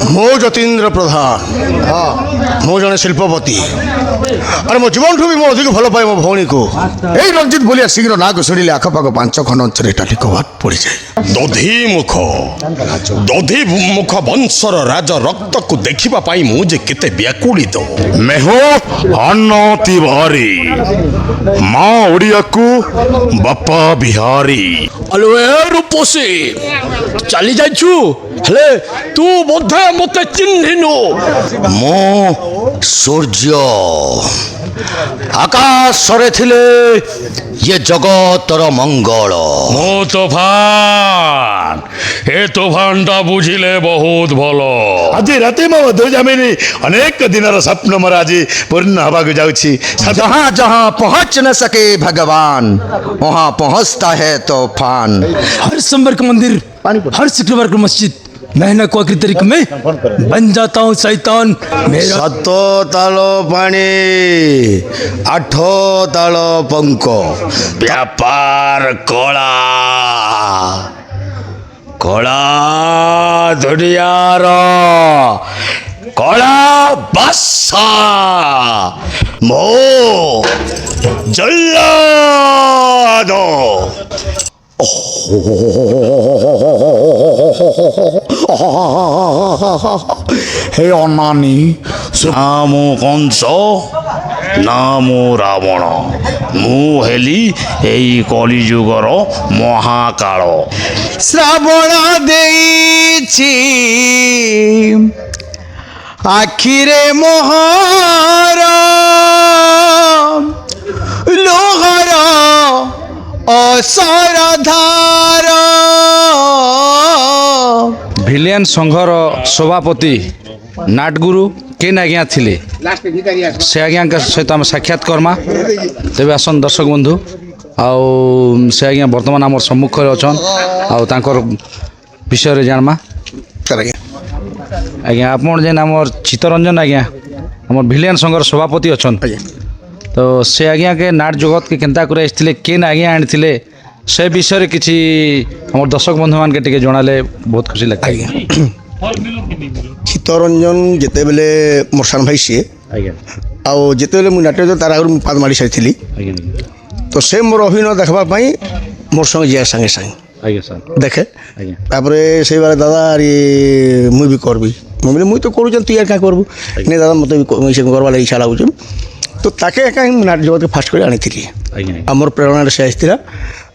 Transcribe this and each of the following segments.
मो जतीन्द्र प्रधान मो जड़े शिल्पपति अरे मो जीवन ठू भी मो अधिक भल पाए मो भौणी को यही रंजित बोलिया शीघ्र ना को शुणिले आखपाख 5 खंड अंचल लिखवाद पड़ जाए दधि मुख वंशर राज रक्त को देखा मुझे केते व्याकुलित मैं हूँ अन्ना तिवारी माँ ओडिया को बापा बिहारी अलो ए रूपसी चली जाइछु हेले तू बोधे मते चिन्हिनु मो सूर्य आकाश रे थिले ये जगतर मंगल मो तूफान ए तूफानटा बुझिले बहुत भलो आज राते मो जामिनी अनेक दिन स्वप्न मोर आज पूर्ण हवा को जाऊँ जहाँ जहाँ पहुँच न सके भगवान वहाँ पहुँचता है तूफान। हर सोमवार का मंदिर हर शुक्रवार को मस्जिद महीना को आखिरी तारीख में बन जाता हूँ शैतान मेरा 7 तालो पानी 8 तालो पंख व्यापार कला कला दुनियार कला बासा मो जल्लाद हे अनानी नामो कंस नामो रावण मु हेली एई कलिजुगर महाकाल श्रावण देइछि आखिरे मोहर लोहर असरधार ଭିଲିଆନ ସଂଘର ସଭାପତି ନାଟଗୁରୁ କେନ୍ ଆଜ୍ଞା ଥିଲେ ସେ ଆଜ୍ଞାଙ୍କ ସହିତ ଆମେ ସାକ୍ଷାତ କର୍ମା ତେବେ ଆସନ୍ ଦର୍ଶକ ବନ୍ଧୁ ଆଉ ସେ ଆଜ୍ଞା ବର୍ତ୍ତମାନ ଆମର ସମ୍ମୁଖରେ ଅଛନ୍ ଆଉ ତାଙ୍କର ବିଷୟରେ ଜାଣମା ଆଜ୍ଞା ଆପଣ ଯେନ୍ ଆମର ଚିତ୍ତରଞ୍ଜନ ଆଜ୍ଞା ଆମର ଭିଲିଆନ ସଂଘର ସଭାପତି ଅଛନ୍ ତ ସେ ଆଜ୍ଞାକେ ନାଟ ଜଗତକେ କେନ୍ତା କରି ଆସିଥିଲେ କେନ୍ ଆଜ୍ଞା ଆଣିଥିଲେ से विषय किसी आम दर्शक बंधु मान के जनाले बहुत खुशी लगता है। चित्तरंजन जिते बेले मोर सान भाई सी आउ जिते बेले मुझे नाट्य तार आगे पाद मारी सारी तो से मोर अभिनय देखापी मोर संगे जाए सांगे सांगे देखे से बारे दादा ये मुई भी करबी मुझे मुई तो करूँ तु यार क्या करबू नहीं दादा मत करवा इच्छा लगुच तो ताके नाट्य जगत के फास्ट कर आनी मोर प्रेरणा से आसला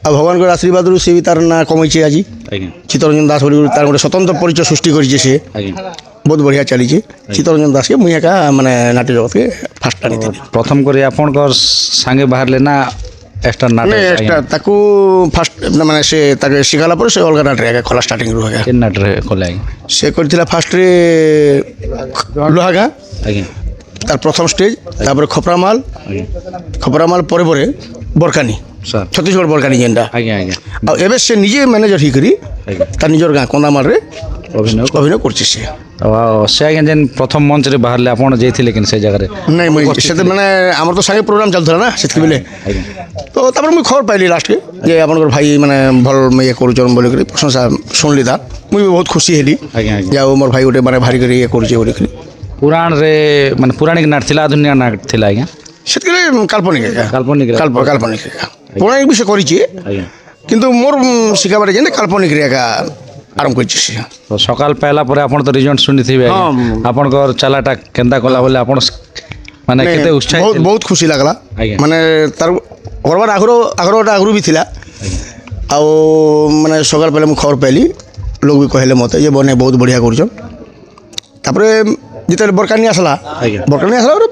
आ भगवान को आशीर्वाद सी भी तार ना कमी आज चित्तरंजन दास बोली तार गोटे स्वतंत्र परिचय सृष्टि कर बहुत बढ़िया चली चित्तरंजन दास के मुझे माने नाट्य जगत के फास्ट आनी प्रथम कर सांगे बाहर लेना एक्स्ट्रा नाटक फास्ट माने से शिखाला पर से अलग नाट्य खोला स्टार्टिंग नाट्य खोला से कर फास्ट लोहागा तार प्रथम स्टेज तापर खपरामाल परे परे बरकानी छत्तीसगढ़ बरकानी जेनटा एबे से निजे मैनेजर ही करी तार निजर गाँ कंदामाल रे अभिनय करछि से आज्ञा जेन प्रथम मंच रे बाहर ले आपण जेथिले किन से जगह रे नहीं मुई से माने हमर तो संगे प्रोग्राम चलथला ना सेत बेले तो तापर मुई खबर पाइली लास्ट के जे आपनकर भाई माने भल मैं ये करूचन बोली करी प्रशंसा सुनली ता मुई बहुत खुशी हेली जे मोर भाई गोटे माने भारी करी ये करूचे बोली करी पुराण रे माने पौराणिक नाट थिला आधुनिक नाट थिला आज्ञा सेतके काल्पनिक काल्पनिक पौराणिक विषय करिछि किंतु मोर शिखाबारे जेने काल्पनिक रे आरंभ कर तो सकाल पहला पर आपण तो रिजल्ट सुनी थी आपण को चलाटा केंदा कला बोले आपण माने केते उत्साह बहुत खुशी लागला माने तार करबार आगरो भी थिला आ माने सकाल पहले मु खबर पाइली लोग भी कहले मते ये बने बहुत बढ़िया करछन तापरे जिते बरकानी आसला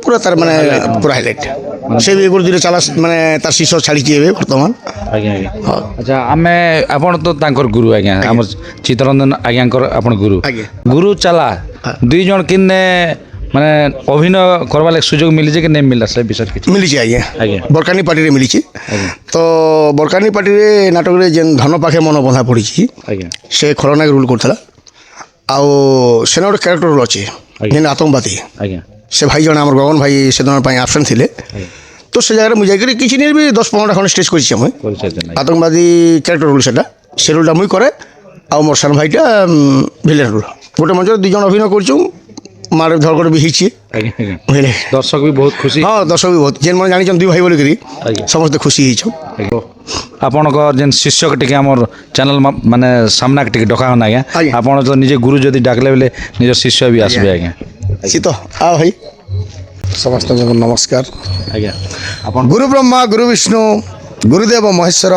पूरा तार माने पूरा हाईलाइट से भी गुरु धीरे चला माने तार शीश छाड़ी वर्तमान अच्छा आमे आपण तो तांकर गुरु आज्ञा हमर चित्तरंजन आज्ञाकर आपण गुरु चला दुई जन किन्ने माने अभिनय करवा लाग सुयोग मिली जे कि नहीं मिला से विषय किछ मिली छै आज्ञा बरकानी पार्टी रे मिली छी तो बरकानी पार्टी रे नाटक रे जेन धन पाखे मन बंधा पड़ी छी से खलनायक रोल करथला आ से गोटे क्यारेक्टर रोल अच्छे जेन आतंकवादी से भाई जन आम गगन भाई से दिन आबसेंट थे तो से जगह मुझे किसी नहीं भी 10-15 खंड स्टेज कर आतंकवादी क्यारेक्टर रोल से रोलटा मुई करे आ मोर सान भाईटा भिलेन रोल গোটে মঞ্চରେ 2 ଜଣ ଅଭିନୟ କରୁଛୁ ମାର ଧରକଡ଼ ବି ହେଇଛି ଆଜ୍ଞା ଆଜ୍ଞା ବୁଝିଲେ ଦର୍ଶକ ବି ବହୁତ ଖୁସି ହଁ ଦର୍ଶକ ବି ବହୁତ ଯେନ୍ ମାନେ ଜାଣିଛନ୍ତି 2 ଭାଇ ବୋଲିକିରି ସମସ୍ତେ ଖୁସି ହେଇଛୁ ଆପଣଙ୍କ ଯେନ୍ ଶିଷ୍ୟକ ଟିକେ ଆମର ଚ୍ୟାନେଲ ମାନେ ସାମ୍ନାକେ ଟିକେ ଡକା ହନ ଆଜ୍ଞା ଆଜ୍ଞା। ଆପଣ ତ ନିଜେ ଗୁରୁ ଯଦି ଡାକଲେ ବେଲେ ନିଜ ଶିଷ୍ୟ ବି ଆସିବେ ଆଜ୍ଞା ଶୀତ ଆଉ ଭାଇ ସମସ୍ତଙ୍କୁ ନମସ୍କାର ଆଜ୍ଞା ଆପଣ ଗୁରୁ ବ୍ରହ୍ମା ଗୁରୁ ବିଷ୍ଣୁ ଗୁରୁଦେବ ମହେଶ୍ୱର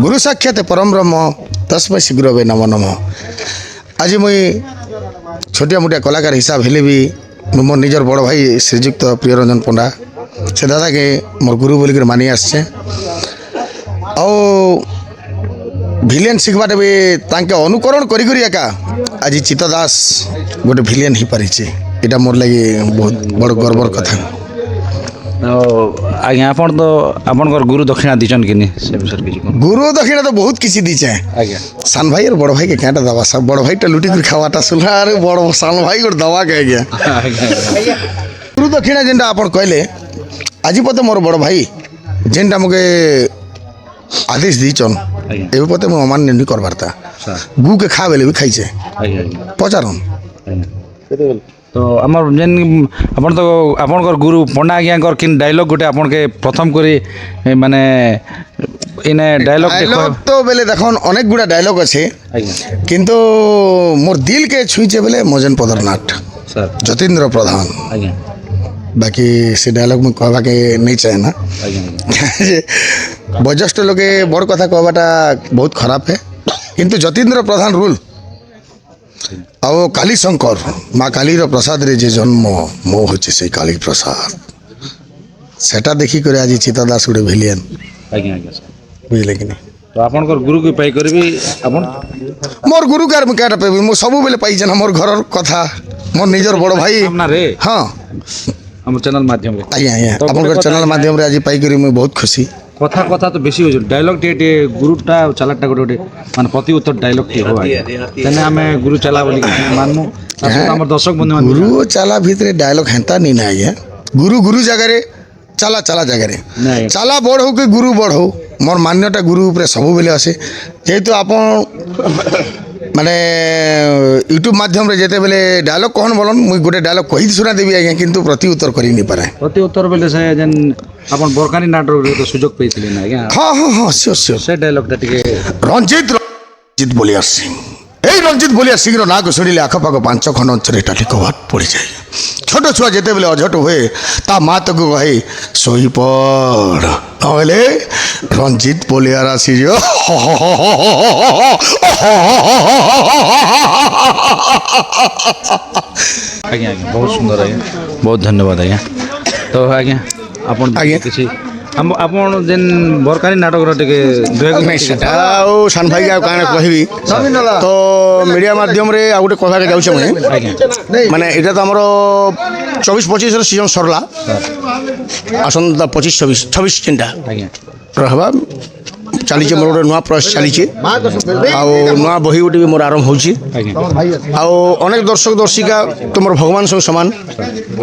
ଗୁରୁ ସାକ୍ଷାତ ପରମ ବ୍ରହ୍ମ ତସ୍ମୈ ଶ୍ରୀ ଗୁରବେ ନମଃ ନମଃ ଆଜି ମୁଇଁ ଛୋଟିଆ ମୋଟିଆ କଳାକାର ହିସାବ ହେଲେ ବି ମୁଁ ମୋର ନିଜର ବଡ଼ ଭାଇ ଶ୍ରୀଯୁକ୍ତ ପ୍ରିୟରଞ୍ଜନ ପଣ୍ଡା ସେ ଦାଦାକେ ମୋର ଗୁରୁ ବୋଲିକରି ମାନି ଆସିଛେ ଆଉ ଭିଲିଆନ୍ ଶିଖବାଟେ ବି ତାଙ୍କେ ଅନୁକରଣ କରିକରି ଏକା ଆଜି ଚିତ୍ତ ଦାସ ଗୋଟେ ଭିଲିଆନ୍ ହେଇପାରିଛି ଏଇଟା ମୋର ଲାଗି ବହୁତ ବଡ଼ ଗର୍ବର କଥା ଆଜ୍ଞା ଆପଣ ତ ଆପଣଙ୍କର ଗୁରୁ ଦକ୍ଷିଣା ଦେଇଛନ୍ କି ନି ସେ ବିଷୟରେ କିଛି କୁହନ୍ତୁ ଗୁରୁ ଦକ୍ଷିଣା ତ ବହୁତ କିଛି ଦେଇଛେ ଆଜ୍ଞା ସାନ ଭାଇ আর বড় ভাইকে কেঁটা দেওয়া বড় ভাইটা লুটি করে খাওয়াটা শুনলা আরে বড় সান ভাই গোটে দেওয়া কে আজ্ঞা ଆଜ୍ଞା গুরু দক্ষিণা যেটা আপনার কইলে আজি পথে মোর বড় ভাই যেটা আমাকে আদেশ দিয়েছন আজ্ঞা এবে পথে মু অমান্য নি করবার তা গুকে খা বেলে বি খাইছে ଆଜ୍ଞା পচারন ତ ଆମର ଯେନ୍ ଆପଣ ତ ଆପଣଙ୍କର ଗୁରୁ ପଣ୍ଡା ଆଜ୍ଞାଙ୍କର କିନ୍ ଡାଇଲଗ୍ ଗୋଟେ ଆପଣକେ ପ୍ରଥମ କରି ମାନେ ଇନେ ଡାଇଲଗ୍ ডায়লগ তো বেলে দেখুন অনেক গুড়া ডায়লগ আছে আଜ୍ଞା কিন্তু মোর দিল কে ছুঁইছে বেলে মজেন পদরনাথ ସାର୍ যতীন্দ্র প্রধান ଆଜ୍ଞା বাকি সে ডায়লগ মু কহবাকে নেই চাহে না ଆଜ୍ଞା যে বয়োজ্যেষ্ঠ লোকে বড় কথা কহবাটা বহুত খারাপ হে কিন্তু যতীন্দ্র প্রধান রুল আও কালী শঙ্কর মা কালীর প্রসাদরে যে জন্ম মো হচ্ছে সেই কালী প্রসাদ সেটা দেখি করে আজ চিতা দাস গোটে ভিলিয়ান ଆଜ୍ଞା ଆଜ୍ଞା ସାର୍ বুঝলে কি না ତ ଆପଣଙ୍କର ଗୁରୁକୁ ପାଇ କରିବି ଆପଣ মোর গুরু কার মু কেটা পাইবি মু সবুবেলে পাইছে না মোর ঘরর কথা মোর নিজর বড় ভাই ସାମ୍ନାରେ হ্যাঁ ଆମ ଚ୍ୟାନେଲ ମାଧ୍ୟମରେ আজ্ঞা আজ্ঞা তো আপনার গোটে কথা চ্যানেল মাধ্যমে আজ পাইকরি মু বহুত খুশি କଥା କଥା ତ ବେଶୀ ହଉଛୁ ଡାଇଲଗ୍ ଟିକେ ଗୁରୁଟା ଆଉ ଚାଲାକଟା ଗୋଟେ ଗୋଟେ ମାନେ ପ୍ରତି ଉତ୍ତର ଡାଇଲଗ୍ ଟିକେ ହବ ଆଜ୍ଞା ତେନେ ଆମେ ଗୁରୁ ଚାଲା ବୋଲି ମାନମୁ ଆମର ଦର୍ଶକ ବନ୍ଧୁ ମାନେ গুরু ও চালা ভিতরে ডায়লগ হেঁতা নি না আজ্ঞা গুরু গুরু জায়গায় চালা চালা জায়গায় ନାଇଁ চালা বড় হোক কি গুরু বড় হোক মোর মান্যটা গুরু উপরে সবুবেলে আছে যেহেতু আপন মানে ইউট্যুব মাধ্যমে যেতেবেলে ডায়লগ কহন বলন মুই গোটে ডায়লগ কহি শুনা দেবি আজ্ঞা কিন্তু প্রতি উত্তর করি নি পারে ପ୍ରତି ଉତ୍ତର ବେଲେ ସେ ଯେନ୍ ଆପଣ ବରକାରୀ ନାଟକରେ ତ ସୁଯୋଗ ପାଇଥିଲେ ନା ଆଜ୍ଞା হ্যাঁ হ্যাঁ হ্যাঁ সিଓর সিଓর ସେ ଡାଇଲଗ୍ଟା ଟିକେ রঞ্জিত বলিয়ার সিং এই রঞ্জিত বলিয়ার সিংর নাঁক শুনিলে আখপাখ 5 খণ্ড অঞ্চলে এটা লিখবাট পড়ে যায় ছোট ছুয়া যেতেবেলে অঝট হয়ে তা মা তাকে কহে শোইপড় নহলে রঞ্জিত বলিয়ার আসি যে ଆଜ୍ଞା ଆଜ୍ଞା ବହୁତ ସୁନ୍ଦର ଆଜ୍ଞା ବହୁତ ଧନ୍ୟବାଦ ଆଜ୍ଞା ତ ଆଜ୍ଞା ଆପଣ ଆଜ୍ଞା। କିଛି ଆପଣ ଯେନ୍ ବରକାରୀ ନାଟକର ଟିକେ ନାଇଁ ସେଟା ଆଉ ସାନ ଭାଇକି ଆଉ କାଣା କହିବି ତ ମିଡ଼ିଆ ମାଧ୍ୟମରେ ଆଉ ଗୋଟେ କହିବାକେ ଯାଉଛେ ମୁଇଁ ଆଜ୍ଞା ମାନେ ଏଇଟା ତ ଆମର 24-25ର ସିଜନ୍ ସରିଲା ଆସନ୍ତା 25-26 ଯେନ୍ଟା ଆଜ୍ଞା ରହବା ଚାଲିଛେ ମୋର ଗୋଟେ ନୂଆ ପ୍ରୟାସ ଚାଲିଛେ ଆଉ ନୂଆ ବହି ଗୋଟେ ବି ମୋର ଆରମ୍ଭ ହେଉଛି ଆଜ୍ଞା ଆଉ ଅନେକ ଦର୍ଶକ ଦର୍ଶିକା ତ ମୋର ଭଗବାନ ସହ ସମାନ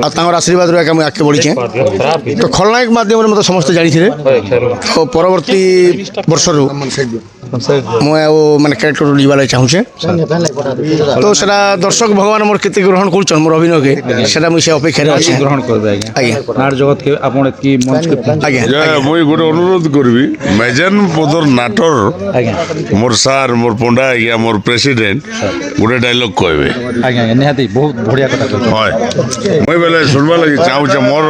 ଆଉ ତାଙ୍କର ଆଶୀର୍ବାଦରୁ ଏକା ମୁଁ ଆଗକେ ବଢ଼ିଛେ ତ ଖଳନାୟକ ମାଧ୍ୟମରେ ମୋତେ ସମସ୍ତେ ଜାଣିଥିଲେ ଆଉ ପରବର୍ତ୍ତୀ ବର୍ଷରୁ ମୁଁ ଆଉ ମାନେ କ୍ୟାରେକ୍ଟର ଯିବା ଲାଗି ଚାହୁଁଛେ ତ ସେଟା ଦର୍ଶକ ଭଗବାନ ମୋର କେତେ ଗ୍ରହଣ କରୁଛନ୍ ମୋର ଅଭିନୟକେ ସେଟା ମୁଁ ସେ ଅପେକ୍ଷାରେ ଅଛି ଗ୍ରହଣ করবে আজ্ঞা আজ্ঞা নাট জগৎকে আপন কি মঞ্চকে আজ্ঞা মুই গোটে অনুরোধ করবি মেজেন পদর নাটর আজ্ঞা মোর সার মোর পণ্ডা আজ্ঞা মোর প্রেসিডেন্ট গোটে ডায়লগ কইবে আজ্ঞা আজ্ঞা নিহাতি বহুত বঢ়িয়া কথা কইছো হয় মুই বেলে শুনবা লাগি চাহুছে মোর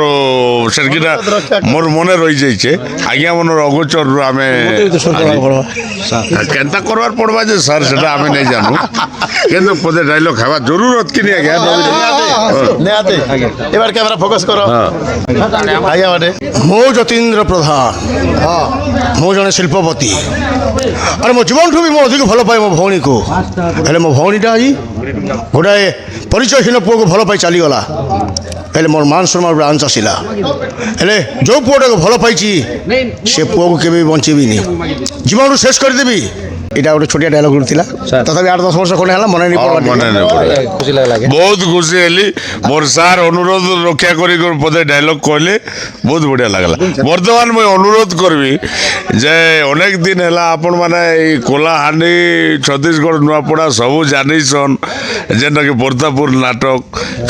সেরকিটা মোর মনে রই যাইছে আজ্ঞা মনের অগোচর আমি কেনতা করবার পড়বা যে স্যার সেটা আমি নাই জানু কিন্তু পদে ডায়লগ খাওয়া জরুরত কিনি আজ্ঞা এবার ক্যামেরা ফোকাস করো আজ্ঞা বাটে মো যতীন্দ্র প্রধান মো জনে শিল্পপতি আরে মো জীবনঠু বি মো অধিক ভাল পাই মো ভৌণীকে হেলে মো ভৌণীটা আଜି গোটাଏ ପରିଚୟହୀନ ପୁଅକୁ ଭଲ ପାଇ ଚାଲିଗଲା ହେଲେ ମୋର ମାନ ସମ୍ମାନ ଆଞ୍ଚ ଆସିଲା ହେଲେ ଯେଉଁ ପୁଅଟାକୁ ଭଲ ପାଇଛି ସେ ପୁଅକୁ କେବେ ବି ବଞ୍ଚେଇବିନି ଜୀବନରୁ ଶେଷ କରିଦେବି এটা ଗୋଟେ ଛୋଟିଆ ଡାଇଲଗ ଥିଲା ତଥାପି 8-10 ବର୍ଷ ଖଣ୍ଡେ ହେଲା ମନେ ନେଇ ପଡବା ମନେ ନାଇଁ ପଡେ ଖୁସି লাগଲା ବହୁତ ଖୁସି ହେଲି ମୋର ସାର୍ ଅନୁରୋଧ ରକ୍ଷା କରି ପଦେ ଡାଇଲଗ କହିଲେ ବହୁତ ବଢ଼ିଆ ଲାଗିଲା ବର୍ତ୍ତମାନ ମୁଁ ଅନୁରୋଧ କରିବି ଯେ ଅନେକ ଦିନ ହେଲା ଆପଣମାନେ ଏଇ କୋଲାହାଣ୍ଡି ଛତିଶଗଡ଼ ନୂଆପଡ଼ା ସବୁ ଜାନିଛନ୍ ଯେନ୍ଟାକି ବର୍ତ୍ତାପୁର ନାଟକ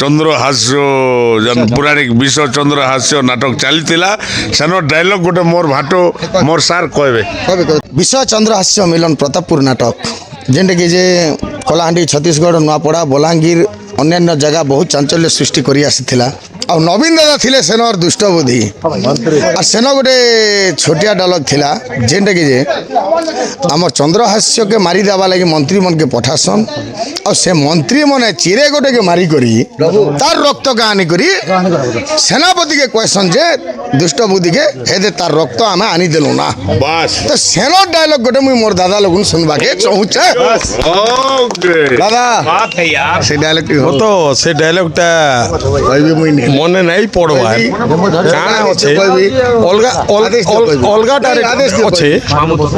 ଚନ୍ଦ୍ରହାସ୍ୟ ପୌରାଣିକ ବିଶ୍ୱ ଚନ୍ଦ୍ରହାସ୍ୟ ନାଟକ ଚାଲିଥିଲା ସେନ ଡାଇଲଗ ଗୋଟେ ମୋର ଭାଟ ମୋର ସାର୍ କହିବେ ବିଶ୍ୱ ଚନ୍ଦ୍ରହାସ୍ୟ ମିଲନ ପ୍ରତାପପୁର ନାଟକ ଯେନ୍ଟାକି ଯେ କଳାହାଣ୍ଡି ଛତିଶଗଡ଼ ନୂଆପଡ଼ା ବଲାଙ୍ଗୀର ଅନ୍ୟାନ୍ୟ ଜାଗା ବହୁତ ଚାଞ୍ଚଲ୍ୟ ସୃଷ୍ଟି କରି ଆସିଥିଲା ଆଉ ନବୀନ ଦାଦା ଥିଲେ ସେନର ଦୁଷ୍ଟ ବୁଦ୍ଧି ଆଉ ସେନ ଗୋଟେ ଛୋଟିଆ ଡାଲଗ ଥିଲା ଯେନ୍ଟାକି ଯେ ଆମର ଚନ୍ଦ୍ରହାସ୍ୟକେ ମାରିଦେବା ଲାଗି ମନ୍ତ୍ରୀମାନକେ ପଠାସନ୍ ଆଉ ସେ ମନ୍ତ୍ରୀମାନେ ଚିରେ ଗୋଟେକେ ମାରିକରି ତାର ରକ୍ତକେ ଆନିକରି ସେନାପତିକେ କହେସନ୍ ଯେ ଦୁଷ୍ଟ ବୁଦ୍ଧିକେ ହେଦେ ତାର ରକ୍ତ ଆମେ ଆନିଦେଲୁ ନା ବାସ୍ ତ ସେନର ଡାଇଲଗ ଗୋଟେ ମୁଇଁ ମୋର୍ ଦାଦା ଲୋକଙ୍କୁ ଶୁଣବାକେ ଚାହୁଁଛେ ଦାଦା ସେ ଡାଇଲଗଟି তো সে ডায়লগটা କହିବି ମୁଇଁ ନି মনে নাই পড়বা কাଣା আছে অলগা অলগাটারে আছে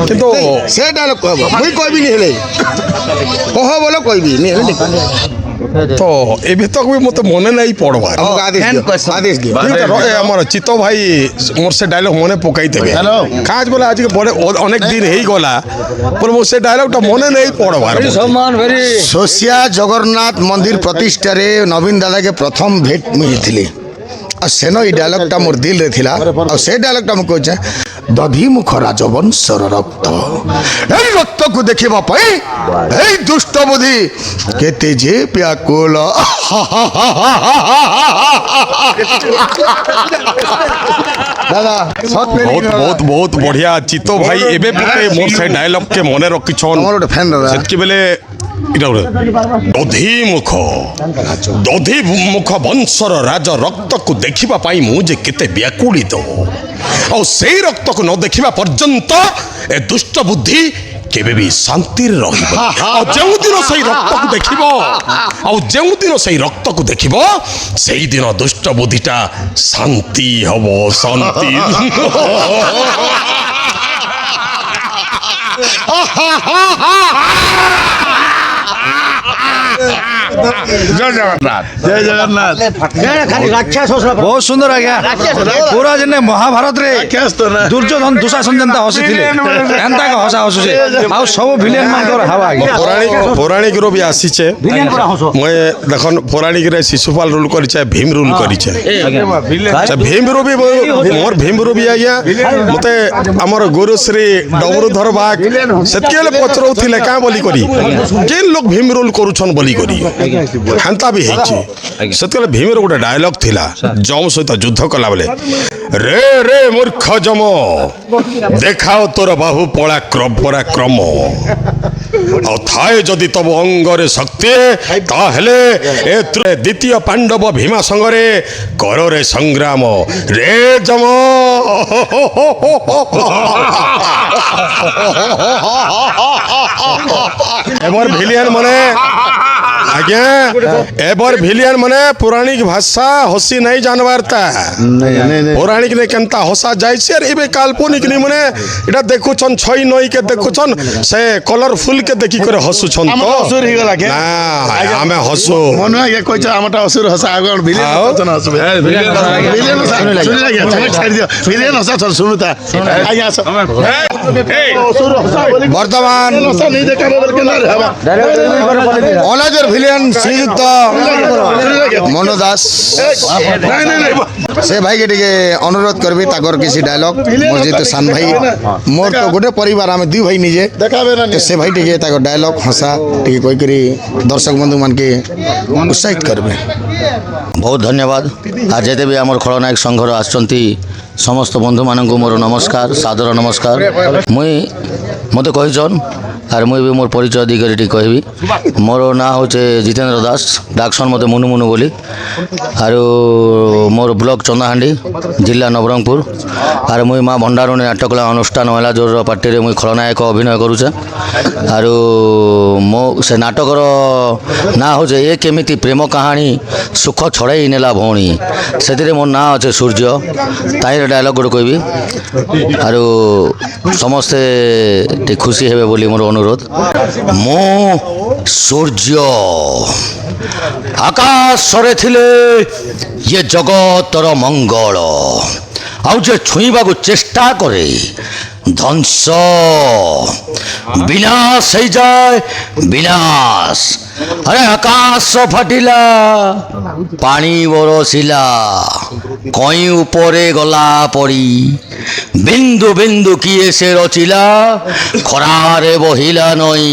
কিন্তু ସେ ଡାଇଲଗ କହିବ ମୁଇଁ କହିବିନି ହେଲେ କହ ବୋଲ କହିବି ନି ହେଲେ তো এবে তক বি মতে মনে নাই পড়বা ଆମକୁ ଆଦେଶ ଦିଅ আমার চিত ভাই মোর সে ডায়লগ মনে পকাই দেবে কাজ বলে আজকে বড় অনেক দিন হয়ে গলা বলে মোর সে ডায়লগটা মনে নেই পড়বার সোସିଆ ଜଗନ୍ନାଥ ମନ୍ଦିର ପ୍ରତିଷ୍ଠାରେ ନବୀନ ଦାଦାକେ ପ୍ରଥମ ଭେଟ ମୁଇଁ ହେଇଥିଲି ଆଉ ସେନ ଏଇ ଡାଇଲଗଟା ମୋର ଦିଲରେ ଥିଲା ଆଉ ସେ ଡାଇଲଗଟା ମୁଁ କହୁଛେ ଦଧିମୁଖ ରାଜବଂଶର ରକ୍ତ ଏଇ ରକ୍ତକୁ ଦେଖିବା ପାଇଁ ଏଇ ଦୁଷ୍ଟ ବୁଦ୍ଧି କେତେ ଯେ ବ୍ୟାକୁଳ ଦାଦା ସତ ବହୁତ ବହୁତ ବହୁତ ବଢିଆ ଚିତ ଭାଇ ଏବେ ମତେ ମୋর ସେ ডায়লগ কে মনে রকিছন ମୋର ଗୋଟେ ଫ୍ୟାନ୍ ଦାଦା সেতকি বেলে এটা ଗୋଟେ দধিমুখ বଂଶର ରାଜ ରକ୍ତକୁ ଦେଖିବା ପାଇଁ ମୁଁ ଯେ କେତେ ବ୍ୟାକୁଳିତ ଆଉ ସେଇ ରକ୍ତକୁ ନ ଦେଖିବା ପର୍ଯ୍ୟନ୍ତ ଏ ଦୁଷ୍ଟ ବୁଦ୍ଧି କେବେ ବି ଶାନ୍ତିରେ ରହିବ ଆଉ ଯେଉଁଦିନ ସେଇ ରକ୍ତକୁ ଦେଖିବ ଆଉ ଯେଉଁଦିନ ସେଇ ରକ୍ତକୁ ଦେଖିବ ସେଇଦିନ ଦୁଷ୍ଟ ବୁଦ୍ଧିଟା ଶାନ୍ତି ହବ ଶାନ୍ତି ଜୟ ଜଗନ୍ନାଥ ଜୟ ଜଗନ୍ନାଥ ବହୁତ ସୁନ୍ଦର ଆଜ୍ଞା ପୁରା ଯେନେ ମହାଭାରତ ରେ ଦୁର୍ଯ୍ୟୋଧନ ଦୁଶାସନ ଯେନ୍ତା ହସିଥିଲେ ଏନ୍ତା ହସା ହସୁଛେ ଆଉ ସବୁ ଭିଲିୟନ ମାନଙ୍କର ହାୱା ଆଜ୍ଞା ପୌରାଣିକର ବି ଆସିଛେ ମୁଇଁ ଦେଖନ୍ ପୌରାଣିକରେ ଶିଶୁପାଲ ରୁଲ କରିଛେ ଭୀମ ରୁଲ କରିଛେ ଭୀମରୁ ବି ମୋର ଭୀମରୁ ବି ଆଜ୍ଞା ମତେ ଆମର ଗୁରୁଶ୍ରୀ ଡମରୁଧର ବାଗ ସେତକି ହେଲେ ପଚରଉଥିଲେ କାଁ ବୋଲି କରି କେନ୍ ଲୋକ ଭୀମ ରୁଲ କରୁଛନ୍ ବୋଲି କରି ହେନ୍ତା ବି ହେଇଛି ସେତେବେଳେ ଭୀମର ଗୋଟେ ଡାୟଲଗ ଥିଲା ଯମ ସହିତ ଯୁଦ୍ଧ କଲା ବେଳେ ରେ ରେ ମୂର୍ଖ ଯମ ଦେଖାଅ ତୋର ବାହୁ ପରାକ୍ରମ ଆଉ ଥାଏ ଯଦି ତବ ଅଙ୍ଗରେ ଶକ୍ତି ତାହେଲେ ଏ ଦ୍ୱିତୀୟ ପାଣ୍ଡବ ଭୀମା ସଙ୍ଗରେ କରରେ ସଂଗ୍ରାମ ରେ ଯମ এবার ভিলিয়ান মানে আজ্ঞা এবার ভিলিয়ান মানে পৌরাণিক ভাষা হসি নাই জানবার তা পৌরাণিক নে কেনতা হসা যাইছে আর এবে কাল্পনিক নি মানে এটা দেখুছন ছই নই কে দেখুছন সে কলরফুল কে দেখি করে হসুছন তো অসুর হইগলা কে না আমি হসু মনে হয় কইছ আমাটা অসুর হসা আগন ভিলেন কতন হসবে ভিলেন শুনি লাগি ছাড় দিও ভিলেন হসা চল শুনুতা আগে আসো অসুর হসা বর্তমান হসা নেই দেখাবে বলকে না হবা অনাজর ভিলেন শ্রীযুক্ত মনো দাস সে ভাইকে টিকে অনুরোধ করবি তাকর কিছু ডায়লগ মোর যেহেতু সান ভাই মোর তো গোটে পরিবার আমি দুই ভাই নিজে সে ভাই টিকে তাকর ডায়লগ হসা টিকে কই করি দর্শক বন্ধু মানকে উৎসাহিত করবে बहुत धन्यवाद आज जेते भी आमर खलनायक संघर आसचंती समस्त बंधु मानक मोर नमस्कार सादर नमस्कार मुई मते कहिछन आर मुई भी मोर परिचय दिगरी कहबी मोर ना होचे जितेंद्र दास डाकसन मते मुनु मुनु बोली आर मोर ब्लॉक चंदाहांडी जिला नवरंगपुर आर मुई माँ भंडारुणी नाटकला अनुष्ठान महिला जोर पार्टी रे मुई खलनायक अभिनय करूचे आर मो से नाटकर ना होचे ए केमिति प्रेम कहानी सुख छड़ाई नेला भौणी से मोर ना अच्छे सूर्य ताई डायलग गोटे कहबी आर समस्ते खुशी हेबे बोली मोर ଅନୁରୋଧ। ମୁଁ ସୂର୍ଯ୍ୟ ଆକାଶରେ ଥିଲେ ଇଏ ଜଗତର ମଙ୍ଗଳ, ଆଉ ଯେ ଛୁଇଁବାକୁ ଚେଷ୍ଟା କରେ ଧ୍ୱଂସ, ବିନାଶ ହେଇଯାଏ ବିନାଶ। ଆରେ ଆକାଶ ଫାଟିଲା, ପାଣି ବରସିଲା, କଇଁ ଉପରେ ଗଲା ପଡ଼ି, ବିନ୍ଦୁ ବିନ୍ଦୁ କିଏ ସେ ରଚିଲା, ଖରାରେ ବହିଲା ନଈ।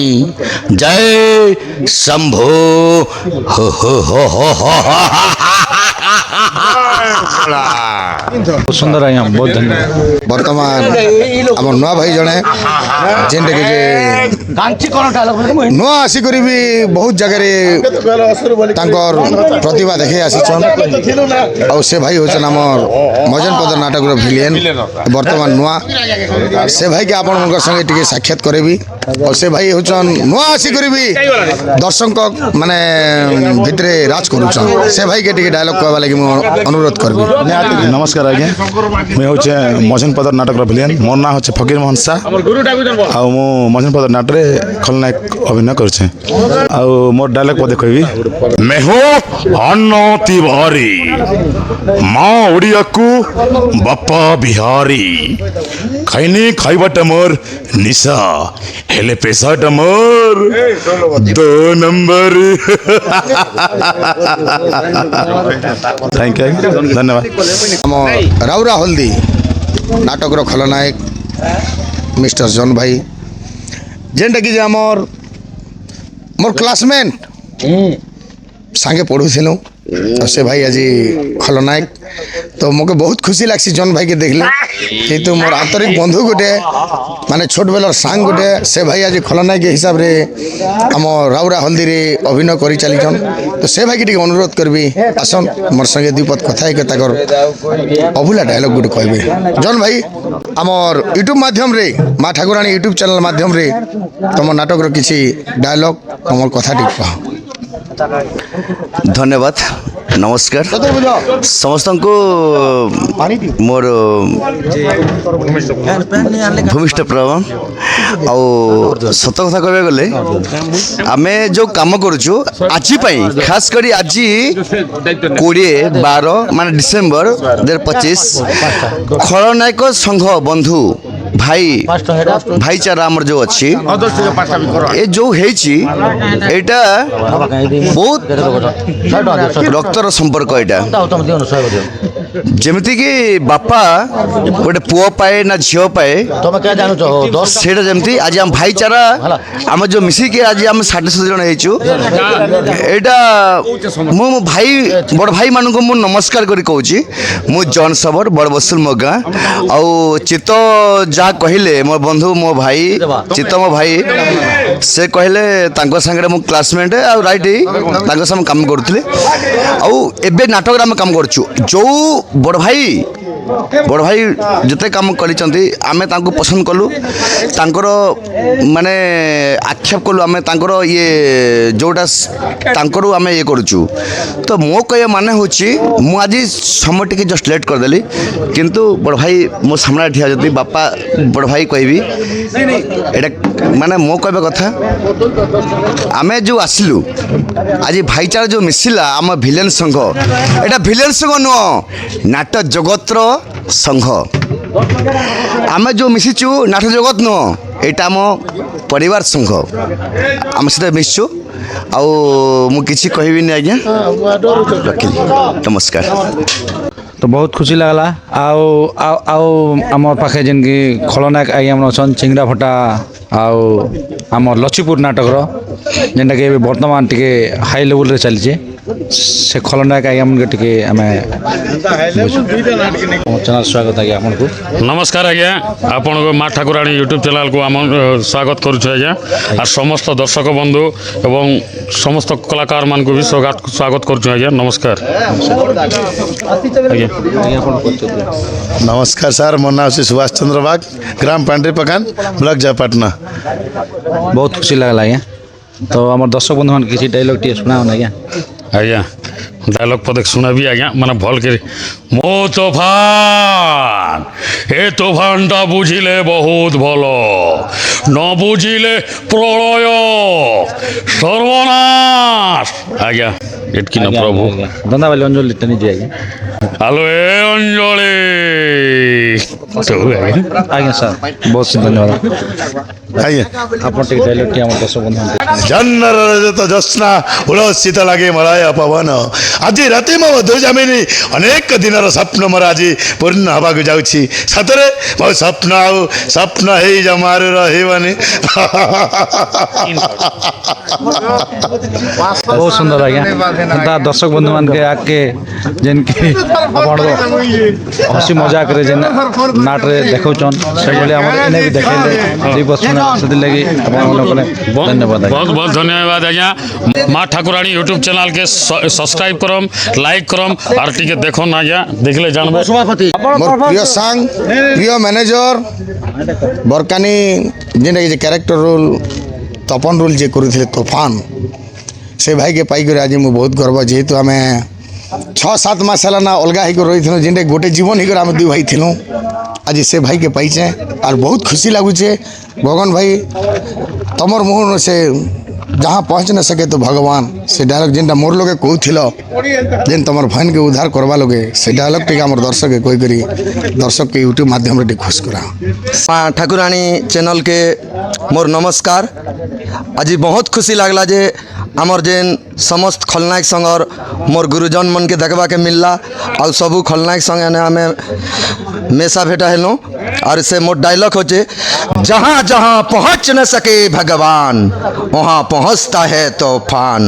ଜୟ ଶମ୍ଭୁ ହୋ ହୋ ହୋ ହୋ ହୋ। ସୁନ୍ଦର ଆଜ୍ଞା, ବହୁତ ଧନ୍ୟବାଦ। ବର୍ତ୍ତମାନ ଆମ ନୂଆ ଭାଇ ଜଣେ ଯେନ୍ଟାକି ଯେ ନୂଆ ଆସିକରି ବି ବହୁତ ଜାଗାରେ ତାଙ୍କର ପ୍ରତିଭା ଦେଖେଇ ଆସିଛନ୍। ଆଉ ସେ ଭାଇ ହେଉଛନ୍ ଆମର ମଜନପଦ ନାଟକର ଭିଲିଏନ୍, ବର୍ତ୍ତମାନ ନୂଆ। ସେ ଭାଇକେ ଆପଣମାନଙ୍କ ସଙ୍ଗେ ଟିକେ ସାକ୍ଷାତ କରେବି। ଆଉ ସେ ଭାଇ ହେଉଛନ୍ ନୂଆ ଆସିକରି ବି ଦର୍ଶକ ମାନେ ଭିତରେ ରାଜ କରୁଛନ୍। ସେ ଭାଇକେ ଟିକେ ଡାୟଲଗ କହିବା ଲାଗି ମୁଁ ଅନୁରୋଧ କରିବି। नमस्कार आज्ञा, मुझे हूँ मझनपदर नाटक भिलियन। मोर ना हूँ फकीर मोहन शाह, आउ मु मझनपदर नाट रे खलनायक अभिनय करे। आउ मोर डायलॉग पदे कहबी, मैं हूँ अन्न तिवारी, माँ ओडिया को बापा बिहारी, खाइनी खाइबाटा मोर निशा, हेले पेशाटा मोर 2 नंबर। थैंक यू, धन्यवाद। ଆମ ରାଉରା ହଳଦୀ ନାଟକର ଖଳନାୟକ ମିଷ୍ଟର ଜନ୍ ଭାଇ, ଯେନ୍ଟାକି ଯେ ଆମର ମୋର କ୍ଲାସମେଟ୍ ସାଙ୍ଗେ ପଢ଼ୁଥିଲୁ। ଆଉ ସେ ଭାଇ ଆଜି ଖଳନାୟକ, ତ ମୋତେ ବହୁତ ଖୁସି ଲାଗ୍ସି ଜନ୍ ଭାଇକେ ଦେଖିଲେ। କିନ୍ତୁ ମୋର ଆନ୍ତରିକ ବନ୍ଧୁ ଗୋଟେ, ମାନେ ଛୋଟ ବେଲର ସାଙ୍ଗ ଗୋଟେ, ସେ ଭାଇ ଆଜି ଖଳନାୟକ ହିସାବରେ ଆମ ରାଉରା ହଳଦୀରେ ଅଭିନୟ କରି ଚାଲିଛନ୍। ତ ସେ ଭାଇକେ ଟିକେ ଅନୁରୋଧ କରିବି, ଆସନ୍ ମୋର ସଙ୍ଗେ ଦୁଇ ପଦ କଥା ହେଇକି ତାଙ୍କର ଅଭୁଲା ଡାୟଲଗ ଗୋଟେ କହିବେ। ଜନ୍ ଭାଇ, ଆମର ୟୁଟ୍ୟୁବ୍ ମାଧ୍ୟମରେ, ମା ଠାକୁରାଣୀ ୟୁଟ୍ୟୁବ୍ ଚ୍ୟାନେଲ୍ ମାଧ୍ୟମରେ ତମ ନାଟକର କିଛି ଡାୟଲଗ, ତମର କଥା ଟିକେ କହ। ଧନ୍ୟବାଦ, ନମସ୍କାର ସମସ୍ତଙ୍କୁ। ମୋର ଭୂମିଷ୍ଠ ପ୍ରଣାମ। ଆଉ ସତ କଥା କହିବାକୁ ଗଲେ, ଆମେ ଯେଉଁ କାମ କରୁଛୁ ଆଜି ପାଇଁ, ଖାସ କରି ଆଜି 20/12 ମାନେ ଡିସେମ୍ବର 2025, ଖଳନାୟକ ସଂଘ ବନ୍ଧୁ ଭାଇ ଭାଇଚାରା ଆମର ଯେଉଁ ଅଛି, ଏ ଯେଉଁ ହେଇଛି, ଏଇଟା ବହୁତ ରକ୍ତର ସମ୍ପର୍କ। ଏଇଟା ଯେମିତିକି ବାପା ଗୋଟେ ପୁଅ ପାଏ ନା ଝିଅ ପାଏ, ସେଇଟା ଯେମିତି ଆଜି ଆମ ଭାଇଚାରା, ଆମେ ଯେଉଁ ମିଶିକି ଆଜି ଆମେ 750 ଜଣ ହେଇଛୁ, ଏଇଟା ମୁଁ ମୋ ଭାଇ ବଡ଼ ଭାଇମାନଙ୍କୁ ମୁଁ ନମସ୍କାର କରି କହୁଛି। ମୁଁ ଜନ୍ ସବର, ବଡ଼ ବସୁଲ ମୋ ଗାଁ। ଆଉ ଚିତ୍ତ ଯାହା କହିଲେ ମୋ ବନ୍ଧୁ, ମୋ ଭାଇ ଚିତ୍ତ, ମୋ ଭାଇ, ସେ କହିଲେ ତାଙ୍କ ସାଙ୍ଗରେ ମୁଁ କ୍ଲାସମେଟ୍, ଆଉ ରାଇଟ୍ ତାଙ୍କ ସାଙ୍ଗେ କାମ କରୁଥିଲି। ଆଉ ଏବେ ନାଟକରେ ଆମେ କାମ କରୁଛୁ। ଯେଉଁ ବଡ଼ ଭାଇ ଯେତେ କାମ କରିଛନ୍ତି, ଆମେ ତାଙ୍କୁ ପସନ୍ଦ କଲୁ, ତାଙ୍କର ମାନେ ଆକ୍ଷେପ କଲୁ, ଆମେ ତାଙ୍କର ଇଏ ଯେଉଁଟା ତାଙ୍କରୁ ଆମେ ଇଏ କରୁଛୁ। ତ ମୋ କହିବା ମାନେ ହେଉଛି, ମୁଁ ଆଜି ସମୟ ଟିକେ ଜଷ୍ଟ ଲେଟ୍ କରିଦେଲି, କିନ୍ତୁ ବଡ଼ ଭାଇ ମୋ ସାମ୍ନାରେ ଠିଆ ଯଦି ବାପା ବଡ଼ ଭାଇ କହିବି, ଏଇଟା ମାନେ ମୋ କହିବା କଥା, ଆମେ ଯେଉଁ ଆସିଲୁ ଆଜି ଭାଇଚାରା ଯେଉଁ ମିଶିଲା ଆମ ଭିଲେନ୍ ସଂଘ, ଏଇଟା ଭିଲେନ୍ ସଂଘ ନୁହଁ, ନାଟ ଜଗତର ସଂଘ। ଆମେ ଯେଉଁ ମିଶିଛୁ ନାଟ ଜଗତ ନୁହଁ, ଏଇଟା ଆମ ପରିବାର ସଂଘ, ଆମେ ସେଟା ମିଶିଛୁ। ଆଉ ମୁଁ କିଛି କହିବିନି ଆଜ୍ଞା, ରଖିଲି, ନମସ୍କାର। ତ ବହୁତ ଖୁସି ଲାଗଲା। ଆଉ আমার পাখে যেনকি খলনায়ক আজ্ঞা মানে অছন চিংড়া ভটা ଆଉ আমার লচিপুর নাটকর যেটাকি ଏବେ ବର୍ତ୍ତମାନ ଟିକେ ହାଇ ଲେଭେଲରେ ଚାଲିଛି। ସେ ଖଳନାୟକ ଆଜ୍ଞା ମାନକେ ଟିକେ ଆମେ ଚ୍ୟାନେଲ୍ ସ୍ୱାଗତ ଆଜ୍ଞା ଆପଣଙ୍କୁ। नमस्कार आज्ञा, आपण माँ ठाकुराणी यूट्यूब चैनल को आम स्वागत करुछु आज्ञा। आ समस्त दर्शक बंधु एवं समस्त कलाकार मान को भी स्वागत करुछु आज्ञा। नमस्कार आज्ञा। नमस्कार सर, मोर नाम से सुभाष चंद्र बाग, ग्राम पांडे पकान, ब्लॉक जयपाटना। बहुत खुशी लगला आज्ञा। तो आम दर्शक बंधु मान किसी डायलॉग टे सुना आज्ञा। आज्ञा डायलॉग पदे शुणाबी आज्ञा माने भल के मो तोफान ए तोफानटा बुझिले बहुत भलो न बुझिले प्रलय सर्वनाश आज्ञा एटकी न प्रभु धन्यवाद अंजलि टेनी जी आज्ञा हेलो ए अंजलि तो आज्ञा आज्ञा सर बहुत धन्यवाद ଆଜ୍ଞା ଆପଣ ଟିକେ ଡାଇଲଗ୍ ଟି ଆମର ଦର୍ଶକ ବନ୍ଧୁ ଜନ୍ନର ରଜତ ଜ୍ୟୋତ୍ସ୍ନା ଉଳସିତ ଲାଗେ ମଳୟ ପବନ ଆଜି ରାତି ମୋ ଦୁଜାମିନୀ ଅନେକ ଦିନର ସ୍ୱପ୍ନ ମୋର ଆଜି ପୂର୍ଣ୍ଣ ହେବାକୁ ଯାଉଛି ସତରେ ମୋ ସ୍ୱପ୍ନ ଆଉ ସ୍ୱପ୍ନ ହେଇ ଜମାରୁ ରହିବନି बहुत सुंदर आज्ञा एंता दर्शक बंधु मान के आके जेन की आपण हसी मजाक रे जेन नाट रे देखौचन से बोले हमर इने भी देखेले दुई बस से लगी धन्यवाद बहुत बहुत धन्यवाद आज्ञा माँ ठाकुराणी यूट्यूब चैनल के सब्सक्राइब करम लाइक करम और टिके देखो ना आज्ञा देखले जानबे सभापति मोर प्रिय सांग प्रिय मैनेजर बरकानी जेन जे कैरेक्टर रोल तपन रोल जे करुଥିଲେ तूफान से भाई के पाई आज मुझे बहुत गर्व जेहेतु आम 6-7 मास है ना अलग होकर रही जेन गोटे जीवन होकर आम दुई भाई थिलूँ आज से भाई के पाइचे और बहुत खुशी लगुचे भगवान भाई तमर मुहर से जहाँ पहुँच न सके तो भगवान से डायलॉग जेनटा मोर लोगे कहूल जेन तुम भाइन के उद्धार करवा लोगे से डायलॉग टे आम दर्शक के कही करी दर्शक के यूट्यूब माध्यम रे खुश करा माँ ठाकुराणी चैनल के मोर नमस्कार आज बहुत खुशी लगला जे आमर जेन समस्त खलनायक संगर मोर गुरुजन मन के देखवा के मिलला और सबू खलनायक संगे आम मेसा भेटा हेलु और से मोर डायलॉग होचे जहाँ जहाँ पहुँच न सके भगवान वहाँ पहुँचता है तूफान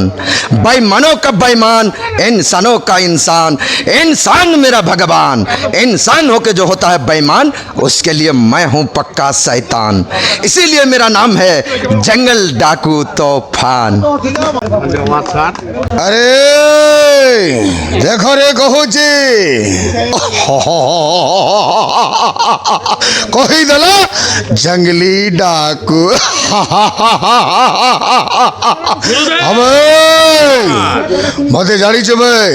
बेईमानों का बेईमान इंसानों का इंसान इंसान मेरा भगवान इंसान होके जो होता है बेईमान उसके लिए मैं हूँ पक्का शैतान इसीलिए मेरा नाम है जंगल डाकू तूफान अरे देखो रे कहूची कही देला जंगली डाकू मत जानी भाई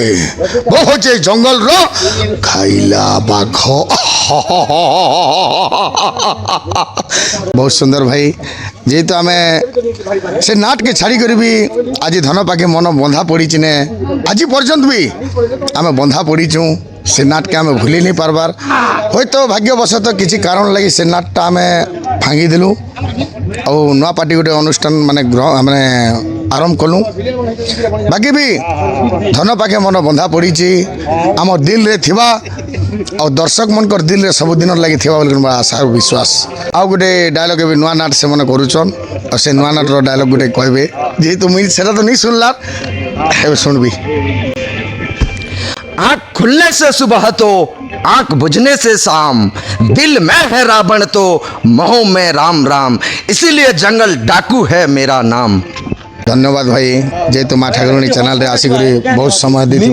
बहुत जंगल रो खाइला बाघ बहुत सुंदर भाई जेहेतु आम से नाट के छाड़ी कर भी आज धन पाखे मन बंधा पड़ी ने आज पर्यंत भी आम बंधा पड़ीचु से नाट के आम भूली नहीं पार्बार हो तो भाग्यवशत किसी कारण लगी से नाटा आम भांगी देलु और नुआ पार्टी गोटे अनुष्ठान माने माने आरंभ कलु बाकी भी धन पाखे मन बंधा पड़ी आम दिल रे थिबा और दर्शक मन कर दिल रे सबुदिन लगी थिबा बोल आशा और विश्वास आउ गोटे डायलॉग भी नुआ नाट से मन करुचन और से नुआ नाटर डायलॉग गोटे कहबे जेहेतु मुझे सेटा तो नहीं सुनला सुनबी आँख खुलने से सुबह तो आँख बुझने से शाम दिल में है रावण तो मोह में राम राम इसीलिए जंगल डाकू है मेरा नाम धन्यवाद भाई जेहेतु माँ ठाकुराणी चैनल रे आसिक बहुत समय दी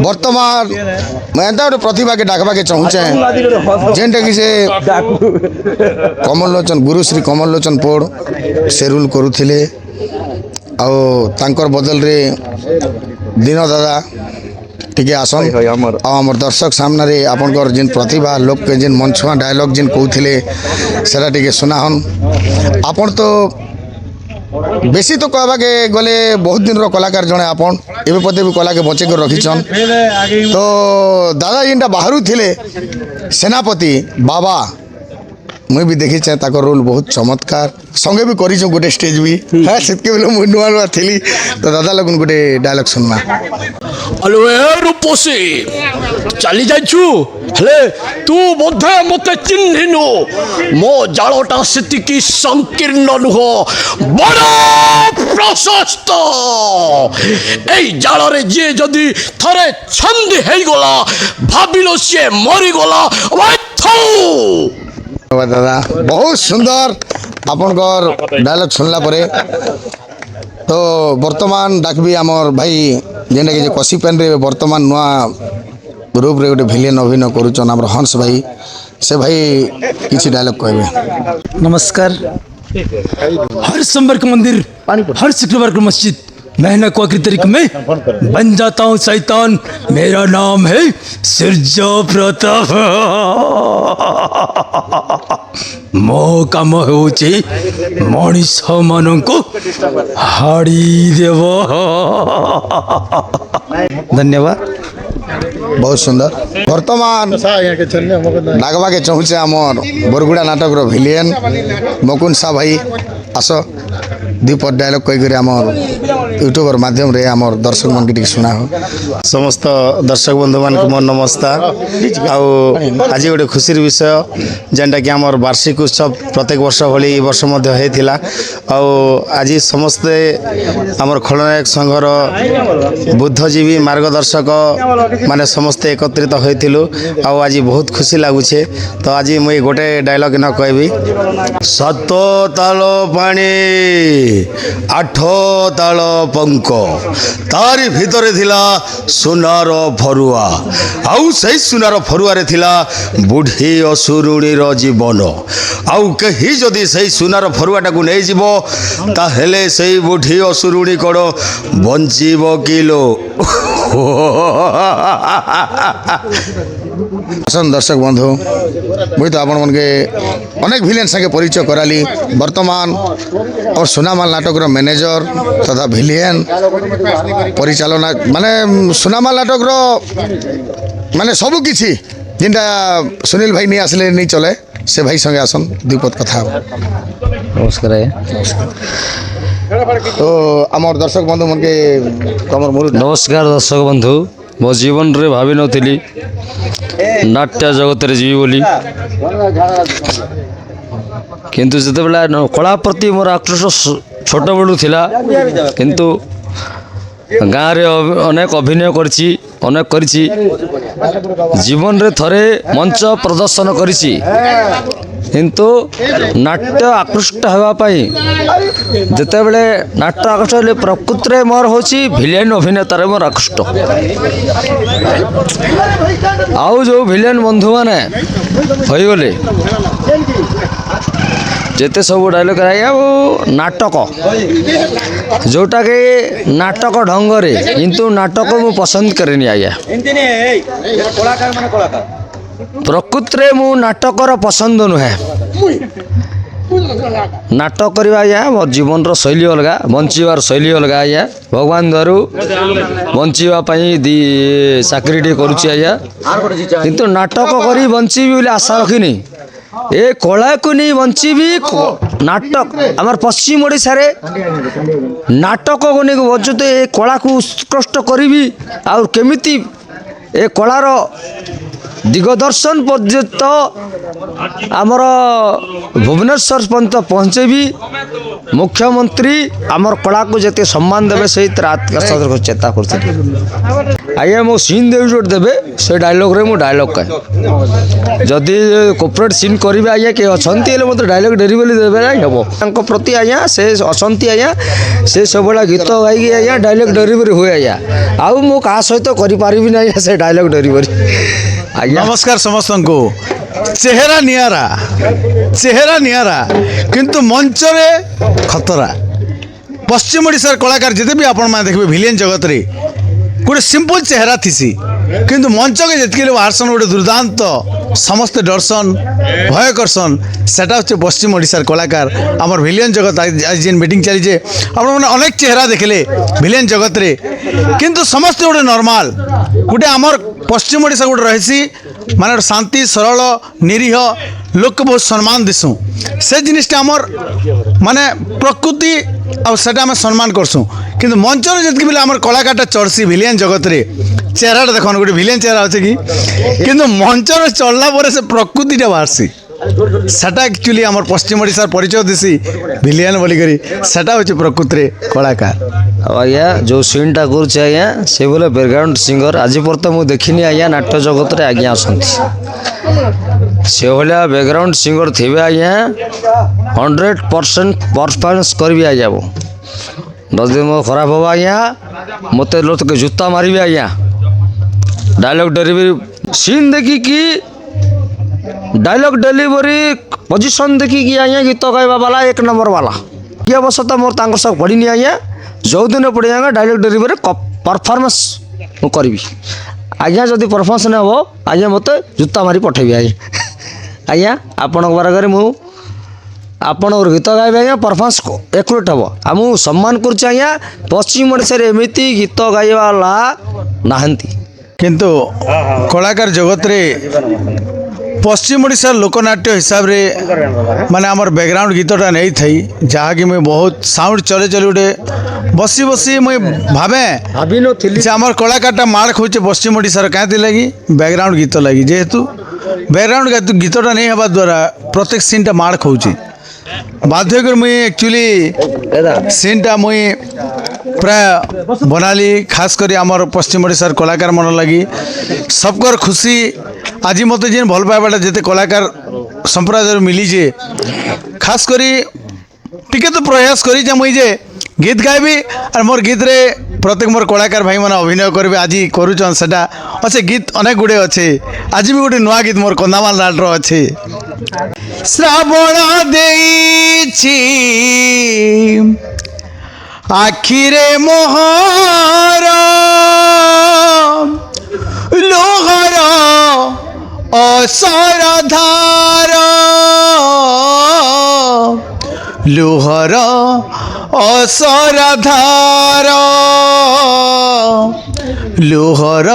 बर्तमान मैं एंता गोटे प्रतिभा के डाकबा के चाहूचे जेनटा कि से कमल लोचन गुरु श्री कमल लोचन पोड़ से रूल करुले आर बदल रे दिन दादा टिके आसन आमर दर्शक सामने आपनकर जिन प्रतिभा लोक के जिन मंचुआ डायलॉग जिन कहते सेटा टिके सुनाहन आपन तो बेसी तो कहवा के गले बहुत दिन रो कलाकार जड़े आपन एवं पदे भी कला के बचे कर रखीछन तो दादा जिनटा बाहर थिले सेनापति बाबा मुई भी देखी चाहे ताको रोल बहुत चमत्कार संगे भी करी गोटे स्टेज भी हाँ से मुझे नुआ नुआ थी तो दादा लगन गोटे डायलॉग सुनना अलो ए रूपसी चली जाइछु हेले तू बोधे मते चिन्हिनु मो जालटा सेतिकी संकीर्ण नुह बड़ प्रशस्त एई जालरे जे जदि थरे छंदी हेई गला भाबिलो से मरी गला दादा बहुत सुंदर आपनकर डायलॉग सुनला परे तो वर्तमान डाकबी आमर भाई जेनटा कि कसी पेन रे वर्तमान नुआ रूप रे गोटे भिलियन अभिनय करुचन आमर हंस भाई से भाई किसी डायलॉग कहबे नमस्कार हर सोमवार को मंदिर हर शुक्रवार को मस्जिद मैं न कोई तरीके में बन जाता हूँ शैतान। मेरा नाम है सूर्य प्रताप। मोह काम होची मनीष मान को हाड़ी देव। धन्यवाद। बहुत सुंदर। बर्तमान डाकवा के चाहूचे आमर बरगुड़ा नाटक रो भिलियन मुकुंद सा भाई आस दीपद डायलॉग कहीकि आमर यूट्यूबर माध्यम रे आमर दर्शक मन के सुना हो। समस्त दर्शक बंधु मान मोर नमस्कार। आज गोटे खुशी विषय जेनटा कि आमर वार्षिक उत्सव प्रत्येक वर्ष भली वर्ष मध्य होइथिला। आज समस्ते आमर खलनायक संघर बुद्धजीवी मार्गदर्शक माने समस्ते एकत्रित होइथिलु। आज बहुत खुशी लागुछे। तो आज मुई गोटे डायलॉग न कहबी। सात ताल पानी आठ ताल पंक तारी भितरे थिला सुनार फरुआ आउ सही सुनार फरुआरे थिला बुढ़ी असुरुणीर जीवन। आउ कहीं जदि सही सुनार फरुआटा को नहीं जीवो ताहेले सही बुढ़ी असुरुणी कण बंचीब किलो। दर्शक बंधु मुझे तो आपण मन के अनेक भिलेन संगे परिचय कराली। वर्तमान और सुनामाल नाटक रो मैनेजर तथा भिलियन परिचालना माने सुनामाल नाटक रो माने सबु किछि जिनटा सुनील भाई नहीं आसले नहीं चले से भाई संगे आसन द्विपद कथा। नमस्कार। तो आमर दर्शक बंधु मन के तमर मुरु नमस्कार दर्शक बंधु। मो जीवन रे भावी नथिली नाट्य जगत रे जीवी बोली, किंतु जते बेला कला प्रति मोर आक्रोश छोट बड़ू थिला। किंतु गाँव रे अनेक अभिनय करछि अनेक करछि जीवन रे थरे मंच प्रदर्शन करछि। किंतु नाट्य आकृष्ट होगा जिते बड़े नाट्य आकृष्ट हेले प्रकृति में मोर हूँ भिलेन अभिनेतार मोर आकृष्ट। आउ जो भिलेन बंधु मैंने होगले जिते सब डायलॉग आया वो नाटक जोटा कि नाटक ढंग रे किंतु नाटक मु पसंद करेनी आया। प्रकृति मु नाटकर पसंद नुहे। नाटक करवा आया मो जीवन रो शैली अलग बंचार शैली अलग आया। भगवान द्वारू बंचापी दी चाकरी करुच्ची आया किंतु नाटक करी बंची बोले आशा रखिनी। ए कला को नहीं बंचीबी नाटक आमर पश्चिम ओडिशा रे नाटक को नहीं बचु तो ए कला को उत्कृष्ट करी और केमिति ए कलार दिगदर्शन पर्यंत आमर भुवनेश्वर पर्यंत पहुँचेबी। मुख्यमंत्री आमर कला को जिते सम्मान देवे से चेता कर आज्ञा मो सीन देवी जो देवे से डायलॉग रे मो डायलॉग कहे जदि कोपरेट सीन करेंगे आज्ञा किए अच्छा मतलब डायलॉग डेरीवली देवे हम प्रति आज्ञा से अच्छा आज्ञा से सब गीत गाई आज्ञा डायलॉग डेरीवरी हुए आज्ञा आउ मो क्या सहित करें ना से डायलॉग डेरीवरी। नमस्कार समस्त को चेहरा नियारा किंतु मंच रे खतरा। पश्चिम ओडिशार कलाकार जिते भी आपण मैंने देखिए भिलियन जगत रे गोटे सिंपल चेहरा थीसी किंतु मंच के जितके बाहरसन गोटे दुर्दांत समस्ते डरसन भय करसन सेटा हচ্ছে पश्चिम ओडिशार कलाकार आमर भिलियन जगत। आज जेन मीटिंग चली आपण अनेक चेहरा देखले भिलियन जगत रे किंतु समस्ते गोटे नॉर्मल गोटे आमर पश्चिम ओडिशा गोटे रही माने शांति सरल निरीह लोक के बहुत सम्मान दिसुँ से जिनिसटा आमर माने प्रकृति आ सेटा आम सम्मान करसुँ किंतु मंच जितकी बेले आमर कलाकारटा चढ़सी भिलियन जगत रे चेहराटा देखन गोटे भिलियन चेहरा अच्छे कि किंतु मंच चलला पर से प्रकृतिटा बाहरसी सेटा एक्चुअली आमर पश्चिम ओडिशार परिचय देसी भिलियन बोलिकरी सेटा होचे प्रकृति कलाकार। आज्ञा जो सीनटा कर आज्ञा से बोले बैकग्राउंड सिंगर आज पर्यंत मुझे देखनी आज्ञा नाट्य जगत रे आज्ञा आसती से भाया बैकग्राउंड सिंगर थे आज्ञा 100% परफॉर्मेंस करी आज्ञा वो जदि मो खराब हो आज्ञा मत लोग जूता मारी आज्ञा डायलॉग डेलीवरी सीन देखिकी डायलॉग डेलीवरी पोजिशन देखिकी आज्ञा गीत गाइबा वाला 1 नंबर वाला ଭାଗ୍ୟବଶତଃ ମୋର ତାଙ୍କ ସହ ପଡ଼ିନି ଆଜ୍ଞା ଯେଉଁଦିନ ପଡ଼ି ଆଜ୍ଞା ଡାଇରେକ୍ଟ ଡେଲିଭରି ପରଫର୍ମାନ୍ସ ମୁଁ କରିବି ଆଜ୍ଞା ଯଦି ପରଫର୍ମାନ୍ସ ନ ହେବ ଆଜ୍ଞା ମୋତେ ଜୁତା ମାରି ପଠେଇବି ଆଜ୍ଞା ଆଜ୍ଞା ଆପଣଙ୍କ ବାରଗରେ ମୁଁ ଆପଣଙ୍କର ଗୀତ ଗାଇବି ଆଜ୍ଞା ପରଫର୍ମାନ୍ସ ଏକୁରେଟ୍ ହେବ ଆଉ ମୁଁ ସମ୍ମାନ କରୁଛି ଆଜ୍ଞା ପଶ୍ଚିମ ଓଡ଼ିଶାରେ ଏମିତି ଗୀତ ଗାଇବାଲା ନାହାନ୍ତି କିନ୍ତୁ କଳାକାର ଜଗତରେ ପଶ୍ଚିମ ଓଡ଼ିଶାର ଲୋକନାଟ୍ୟ ହିସାବରେ ମାନେ ଆମର ବ୍ୟାକଗ୍ରାଉଣ୍ଡ ଗୀତଟା ନେଇଥାଇ ଯାହାକି ମୁଇଁ ବହୁତ ସାଉଣ୍ଡ ଚଲେ ଚଲେ ଗୋଟେ ବସି ବସି ମୁଇଁ ଭାବେ ଯେ ଆମର କଳାକାରଟା ମାଡ଼ ଖାଉଛେ ପଶ୍ଚିମ ଓଡ଼ିଶାର କାହିଁକି ଲାଗି ବ୍ୟାକଗ୍ରାଉଣ୍ଡ ଗୀତ ଲାଗି ଯେହେତୁ ବ୍ୟାକଗ୍ରାଉଣ୍ଡ ଗୀତଟା ନେଇ ହେବା ଦ୍ୱାରା ପ୍ରତ୍ୟେକ ସିନ୍ଟା ମାଡ଼ ଖାଉଛି ବାଧ୍ୟ କରି ମୁଇଁ ଆକ୍ଚୁଆଲି ସିନ୍ଟା ମୁଇଁ ପ୍ରାୟ ବନାଲି ଖାସ୍ କରି ଆମର ପଶ୍ଚିମ ଓଡ଼ିଶାର କଳାକାର ମନ ଲାଗି ସବକର ଖୁସି ଆଜି ମୋତେ ଯେନ୍ ଭଲ ପାଇବାଟା ଯେତେ କଳାକାର ସମ୍ପ୍ରଦାୟରୁ ମିଳିଛେ ଖାସ୍ କରି ଟିକେ ତ ପ୍ରୟାସ କରିଛେ ମୁଇଁ ଯେ ଗୀତ ଗାଇବି আর মোর গীতরে প্রত্যেক মোর কলাকার ভাই মানে অভিনয় করবে আজি করুছন সেটা অছে গীত অনেক গুড়ে আছে আজি বি গোটে নূয়া গীত মোর কন্দামাল নাটর আছে শ্রাবণ দেইছি আখিরে মোহর লোহর অসরধার লোহর অসরধার লোহর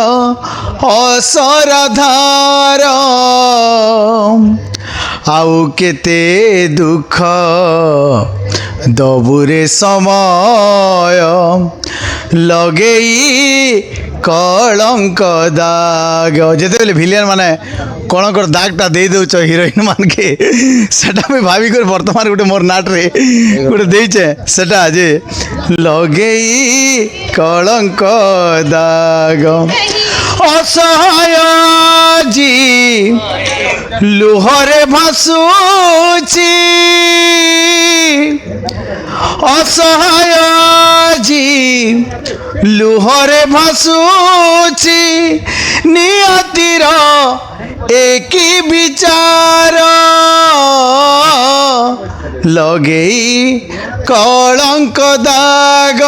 অসরধার আউ কেতে দুঃখ দবুরে সময় লগেই কলঙ্ক দাগ যেতবে ভিলিয়ান মানে কলঙ্কর দাগটা দিয়ে দেউছ হিরোইন মানকে সেটা আমি ভাবি করে বর্তমান গোটে মোর নাটরে গোটে ଦେଇଛେ সেটা যে লগেই কলঙ্ক দাগ অসহায় জি লুহরে ভাসুছি অসহায় জি লুহরে ভাসুছি নিয়তির একই বিচার লগেই কলঙ্ক দাগ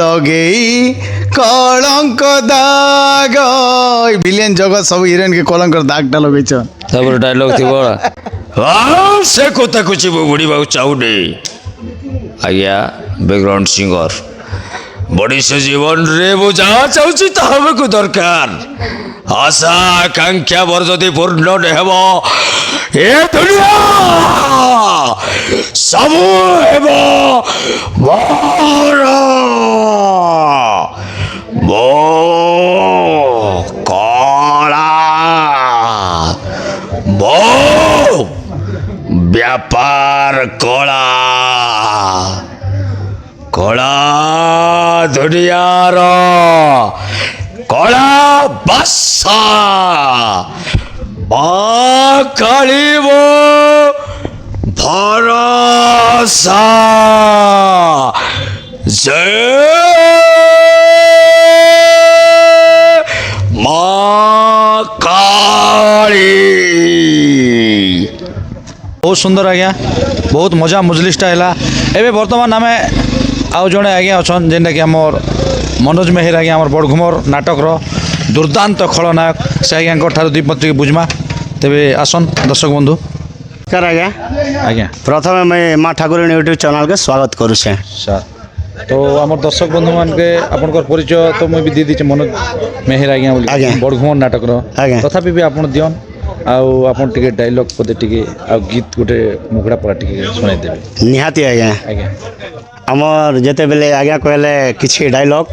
লগেই কলঙ্ক দাগ ভিলেন জগৎ সব হিরোইন কে কলঙ্কর দাগটা লগাইছ তারপরে ডায়লগ থিব ସେ କଥା କିଛି ମୁଁ ବୁଡ଼ିବାକୁ ଚାହୁଁନି ଆଜ୍ଞା ବ୍ୟାକଗ୍ରାଉଣ୍ଡ ସିଙ୍ଗର ମଣିଷ ଜୀବନରେ ମୁଁ ଯାହା ଚାହୁଁଛି ତାହା ଆମକୁ ଦରକାର ଆଶା ଆକାଂକ୍ଷା ମୋର ଯଦି ପୂର୍ଣ୍ଣ ନ ହେବ ଏ ଦୁନିଆ ସବୁ ହେବ ମୋର ମୋ କଳା ମୋ ବ୍ୟାପାର କଳା କଳା ଦୁନିଆର କଳା ବାସା କାଳିବ ଭରସା ମା କାଳୀ बहुत सुंदर आज्ञा बहुत मजा मुजलिसटा है एवं बर्तमान आम आउ जड़े आज्ञा अच्छा जेनटा कि आमर मनोज मेहर आज्ञा आम बड़घुमर नाटकर दुर्दांत खलनायक से आज्ञा ठार दुई पत्रिक बुझमा तेरे आसन दर्शक बंधु नमस्कार आज्ञा आज्ञा प्रथम मैं माँ ठाकुराणी यूट्यूब चैनल के स्वागत करुचे सर तो आम दर्शक बंधु मान के आपनकर परिचय तो मुझे भी दी दीचे मनोज मेहर आज्ञा बड़घुमर नाटकर तथापि भी आप दियन आपन टिके डायलॉग पदे टिके गीत गोटे मुगड़ा पड़ा टिके सुनाई देबे निहाती आज्ञा आज्ञा आमर जेते बेले आज्ञा कहले किछि डायलॉग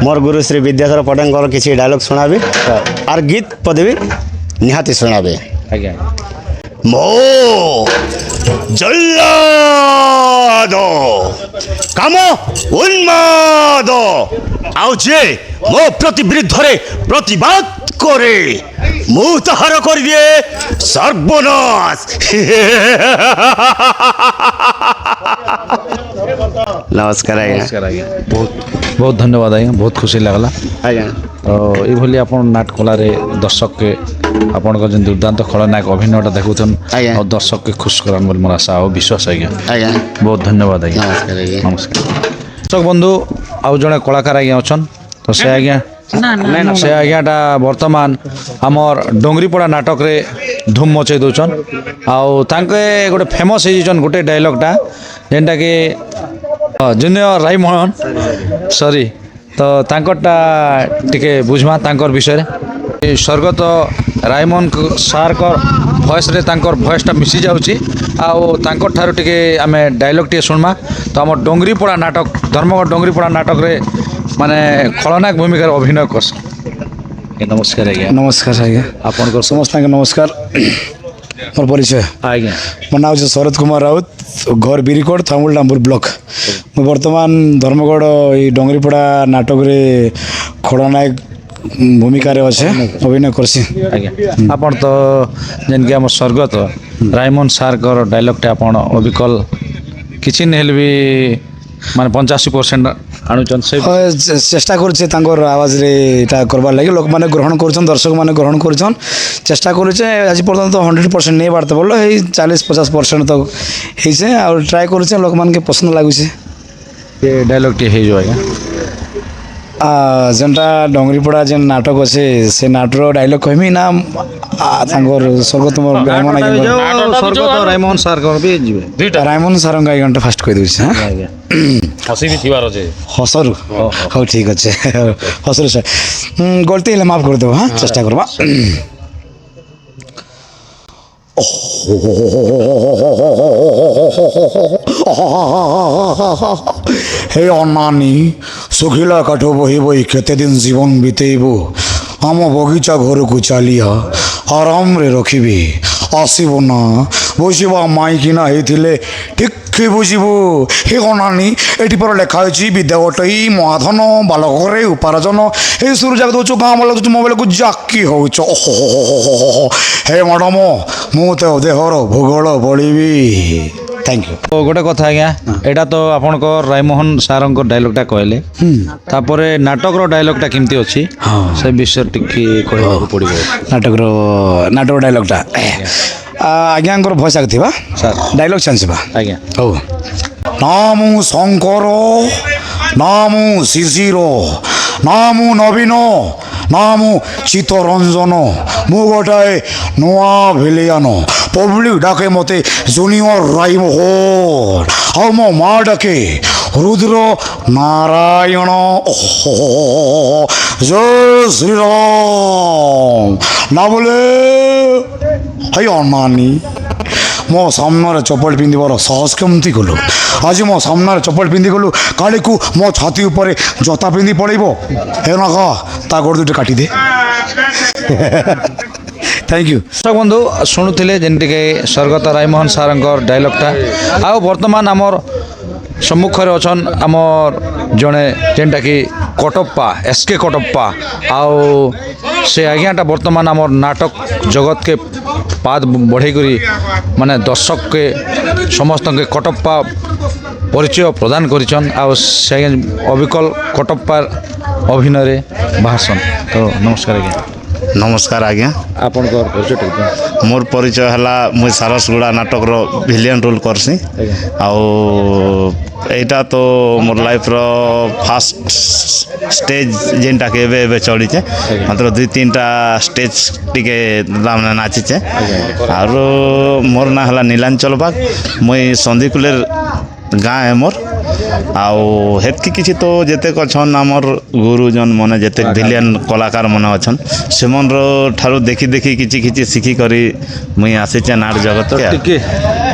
मोर गुरु श्री विद्याधर पटेंकर किछि डायलॉग सुनाबी और गीत पदे भी निहाती सुनाबे आज्ञा ମୋ ଜଲ୍ଲାଦ କାମ ଉନ୍ମାଦ ଆଉ ଯେ ମୋ ପ୍ରତି ବିରୁଦ୍ଧରେ ପ୍ରତିବାଦ করে ମୁଁ ତାହାର କରିଦିଏ ସର୍ବନାଶ नमस्कार आज्ञा नमस्कार आज्ञा बहुत बहुत धन्यवाद आज्ञा बहुत खुशी लगला आज्ञा तो ये नाट कलारे दर्शक के ଆପଣଙ୍କର ଯେନ୍ ଦୁର୍ଦାନ୍ତ ଖଳନାୟକ ଅଭିନୟଟା ଦେଖୁଛନ୍ ଆଜ୍ଞା। ଆଉ ଦର୍ଶକକେ ଖୁସ୍ କରାନ୍ ବୋଲି ମୋର ଆଶା ଆଉ ବିଶ୍ୱାସ ଆଜ୍ଞା। ଆଜ୍ଞା ବହୁତ ଧନ୍ୟବାଦ ଆଜ୍ଞା। ନମସ୍କାର ଆଜ୍ଞା। ନମସ୍କାର ଦର୍ଶକ ବନ୍ଧୁ ଆଉ ଜଣେ କଳାକାର ଆଜ୍ଞା ଅଛନ୍ ତ ସେ ଆଜ୍ଞା ସେ ଆଜ୍ଞାଟା ବର୍ତ୍ତମାନ ଆମର ଡୋଙ୍ଗରିପଡ଼ା ନାଟକରେ ଧୁମ୍ ମଚେଇ ଦଉଛନ୍ ଆଉ ତାଙ୍କେ ଗୋଟେ ଫେମସ୍ ହେଇଯାଇଛନ୍ ଗୋଟେ ଡାଇଲଗ୍ଟା ଯେନ୍ଟାକି ଜୁନିୟର ରାଇମୋହନ ସରି ତ ତାଙ୍କରଟା ଟିକେ ବୁଝମା ତାଙ୍କର ବିଷୟରେ ସ୍ୱର୍ଗତ ରାଇମୋହନ ସାର୍ଙ୍କର ଭଏସ୍ରେ ତାଙ୍କର ଭଏସ୍ଟା ମିଶି ଯାଉଛି ଆଉ ତାଙ୍କର ଠାରୁ ଟିକେ ଆମେ ଡାଇଲଗ୍ ଟିକେ ଶୁଣମା ତ ଆମର ଡୋଙ୍ଗରିପଡ଼ା ନାଟକ ଧର୍ମଗଡ଼ ଡୋଙ୍ଗରିପଡ଼ା ନାଟକରେ ମାନେ ଖଳନାୟକ ଭୂମିକାରେ ଅଭିନୟ କରସନ୍ ନମସ୍କାର ଆଜ୍ଞା। ନମସ୍କାର ଆଜ୍ଞା ଆପଣଙ୍କର ସମସ୍ତଙ୍କୁ ନମସ୍କାର ମୋର ପରିଚୟ ଆଜ୍ଞା ମୋ ନାଁ ହେଉଛି ଶରତ କୁମାର ରାଉତ ଘର ବିରିକୋଟ ଥାମୁଲ ଡାମ୍ବୁର ବ୍ଲକ ମୁଁ ବର୍ତ୍ତମାନ ଧର୍ମଗଡ଼ ଏଇ ଡଙ୍ଗରିପଡ଼ା ନାଟକରେ ଖଳନାୟକ ଭୂମିକାରେ ଅଛେ ଅଭିନୟ କରସି ଆଜ୍ଞା ଆପଣ ତ ଯେନ୍କି ଆମର ସ୍ୱର୍ଗତ ରାଇମୋହନ ସାର୍ଙ୍କର ଡାଇଲଗ୍ଟା ଆପଣ ଅବିକଲ କିଛି ନେହେଲେ ବି ମାନେ 85% ଆଣୁଛନ୍ ସେ চেষ্টা করছে তাঁর আওয়াজে এটা করবার লাগে লোক মানে গ্রহণ করছেন দর্শক মানে গ্রহণ করছেন চেষ্টা করছে আজ পর্যন্ত 100% নেই বাড়তে বললো এই 40-50% তক হয়েছে আর ট্রাই করছে লোক মানে পছন্দ লাগুছে ଡାଇଲଗ୍ଟି ହେଇଯିବ ଆଜ୍ଞା যেটা ডঙ্গরিপড়া যে নাটক আছে সে নাটর ডাইলগ কহমি না তাঁর স্বর্গত রায়মোহন ସ୍ୱର୍ଗତ ରାଇମୋହନ ସାର୍ଙ୍କର ବି ଯିବେ রায়মোহন সারঙ্গ আইগনটা ফার্স্ট কই দেছি হ্যাঁ ଆଜ୍ଞା ହସି ବି ଥିବାର ଅଛି হসরু হও ঠিক আছে হসরু স্যার গলতি হলে মাফ করে দেবো হ্যাঁ চেষ্টা করবা হে অনানি শুখিলা কাঠ বহি বহি কেতে দিন জীবন বিতেইব আম বগিচা ঘরকু চালিয়া আরামরে রখিবি আসিব না বসিবা মাইকিনা হইলে ঠিক বুঝিব হে অনানি এটি পরে লেখা হয়েছি বিদ্যাগটই মহাধন বালকরে উপার্জন এই সুর যাক দৌছ গাঁ বালক দৌছ মোবাইলକୁ ଜାକି ହଉଛ ହେ ମ୍ୟାଡ଼ାମ ମୁଁ ତ ଦେହର ଭୂଗୋଳ ବଳିବି থ্যাংক ইউ তো ଗୋଟେ କଥା ଆଜ୍ଞା ଏଇଟା ତ ଆପଣଙ୍କ ରାଇମୋହନ ସାର୍ଙ୍କ ଡାଇଲଗ୍ଟା କହିଲେ ତାପରେ ନାଟକର ଡାଇଲଗ୍ଟା କେମିତି ଅଛି ସେ ବିଷୟରେ ଟିକେ କହିବାକୁ ପଡ଼ିବ ନାଟକ ଡାଇଲଗ୍ଟା ଆଜ୍ଞାଙ୍କର ଭଏସ୍ ଆଗଥିବା ସାର୍ ଡାଇଲଗ୍ ଚାନ୍ସିବା ଆଜ୍ଞା ହଉ ନା ମୁଁ ଶଙ୍କର ନା ମୁଁ ଶିଶିର ନା ମୁଁ ନବୀନ ନା ମୁଁ ଚିତ୍ତରଞ୍ଜନ ମୁଁ ଗୋଟାଏ ନୂଆ ଭିଲିଆନ ପବ୍ଲିକ ଡାକେ ମୋତେ ଜୁନିୟର ରାଇମୋହନ ଆଉ ମୋ ମା ଡାକେ ରୁଦ୍ର ନାରାୟଣ ଜୟ ଶ୍ରୀରାମ ନା ବୋଲେ ହାଇ ଅନାନି ମୋ ସାମ୍ନାରେ ଚପଲ ପିନ୍ଧିବାର ସାହସ କେମିତି କଲୁ ଆଜି ମୋ ସାମ୍ନାରେ ଚପଲ ପିନ୍ଧି ଗଲୁ କାଳିକୁ ମୋ ଛାତି ଉପରେ ଜୋତା ପିନ୍ଧି ପଳେଇବ ହେ ନା କା ତା ଗୋଡ଼ ଦୁଇଟା କାଟିଦେ থ্যাংক ইউ বন্ধু শুণুলে যেମିତିକି ସ୍ୱର୍ଗତ ରାଇମୋହନ ସାର୍ଙ୍କର ଡାଇଲଗ୍ଟା ଆଉ ବର୍ତ୍ତମାନ ଆମର ସମ୍ମୁଖରେ ଅଛନ୍ ଆମର ଜଣେ ଯେନ୍ଟାକି କଟପ୍ପା ଏସ୍କେ କଟପ୍ପା ଆଉ ସେ ଆଜ୍ଞାଟା ବର୍ତ୍ତମାନ ଆମର ନାଟକ ଜଗତକେ ପାଦ ବଢ଼େଇକରି ମାନେ ଦର୍ଶକକେ ସମସ୍ତଙ୍କୁ କଟପ୍ପା ପରିଚୟ ପ୍ରଦାନ କରିଛନ୍ ଆଉ ସେ ଆଜ୍ଞା ଅବିକଲ କଟପ୍ପାର ଅଭିନୟରେ ବାହାରସନ୍ ତ ନମସ୍କାର ଆଜ୍ଞା ନମସ୍କାର ଆଜ୍ଞା ଆପଣଙ୍କର ପରିଚୟ ଟିକେ ମୋର ପରିଚୟ ହେଲା ମୁଇଁ ସାରସଗୁଡ଼ା ନାଟକର ଭିଲିଆନ୍ ରୋଲ୍ କରସି ଆଉ ଏଇଟା ତ ମୋର ଲାଇଫ୍ର ଫାଷ୍ଟ ଷ୍ଟେଜ୍ ଯେନ୍ଟାକି ଏବେ ଚଢ଼ିଛେ ମାତ୍ର 2-3ଟା ଷ୍ଟେଜ୍ ଟିକେ ତାମାନେ ନାଚିଛେ ଆରୁ ମୋର ନାଁ ହେଲା ନୀଲାଞ୍ଚଳ ବାଗ ମୁଇଁ ସନ୍ଦିକୁଲେର ଗାଁ ଏ ମୋର୍ ଆଉ ହେତ୍କି କିଛି ତ ଯେତେକ ଅଛନ୍ ଆମର ଗୁରୁଜନ ମାନେ ଯେତେ ଭିଲିଆନ୍ କଳାକାର ମାନେ ଅଛନ୍ ସେମାନର ଠାରୁ ଦେଖି ଦେଖି କିଛି କିଛି ଶିଖିକରି ମୁଇଁ ଆସିଛେ ନାଟ ଜଗତ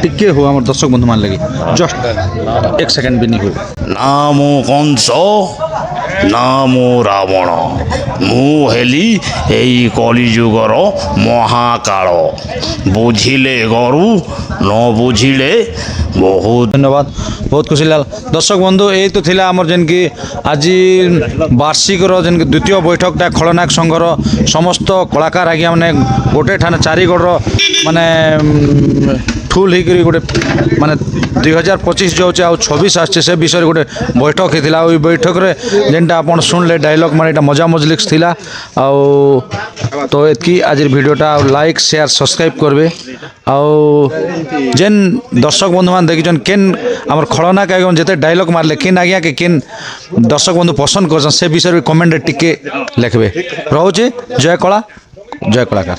ଟିକେ ହଉ ଆମର ଦର୍ଶକ ବନ୍ଧୁ ମାନ ଲାଗି ଜଷ୍ଟ 1 ସେକେଣ୍ଡ ବି ନି ହଉ ନା ମୁଁ କଂସ ନା ମୁଁ ରାବଣ ମୁଁ ହେଲି ଏଇ କଳିଯୁଗର ମହାକାଳ ବୁଝିଲେ ଗରୁ ନ ବୁଝିଲେ ବହୁତ ধন্যবাদ ବହୁତ ଖୁସି ଲାଗଲା ଦର୍ଶକ ବନ୍ଧୁ ଏଇ ତ ଥିଲା ଆମର ଯେନ୍କି ଆଜି ବାର୍ଷିକର ଯେନ୍କି ଦ୍ୱିତୀୟ ବୈଠକଟା ଖଳନାୟକ ସଂଘର ସମସ୍ତ କଳାକାର ଆଜ୍ଞା ମାନେ ଗୋଟେ ଠାନେ ଚାରିଗଡ଼ର ମାନେ ଠୁଲ୍ ହେଇକରି ଗୋଟେ ମାନେ 2025 ଯାଉଛେ ଆଉ 26 আসছে ସେ ବିଷୟରେ ଗୋଟେ ବୈଠକ ହେଇଥିଲା ଆଉ ଏଇ ବୈଠକରେ ଯେନ୍ଟା ଆପଣ ଶୁଣିଲେ ଡାଇଲଗ୍ ମାନେ ଏଇଟା ମଜା ମଜଲିକ୍ସ ଥିଲା ଆଉ ତ ଏତ୍କି ଆଜିର ଭିଡ଼ିଓଟା ଆଉ ଲାଇକ୍ ସେୟାର ସବସ୍କ୍ରାଇବ୍ করবে ଆଉ ଯେନ୍ ଦର୍ଶକ ବନ୍ଧୁମାନେ ଦେଖିଛନ୍ କେନ୍ ଆମର ଖଳନାୟକ ଆଜ୍ଞା ଯେତେ ଡାଇଲଗ୍ ମାରିଲେ କେନ୍ ଆଜ୍ଞା କେ କେନ୍ ଦର୍ଶକ ବନ୍ଧୁ ପସନ୍ଦ କରଛନ୍ ସେ ବିଷୟରେ କମେଣ୍ଟରେ ଟିକେ ଲେଖବେ ରହୁଛି ଜୟ କଳା ଜୟ କଳାକାର।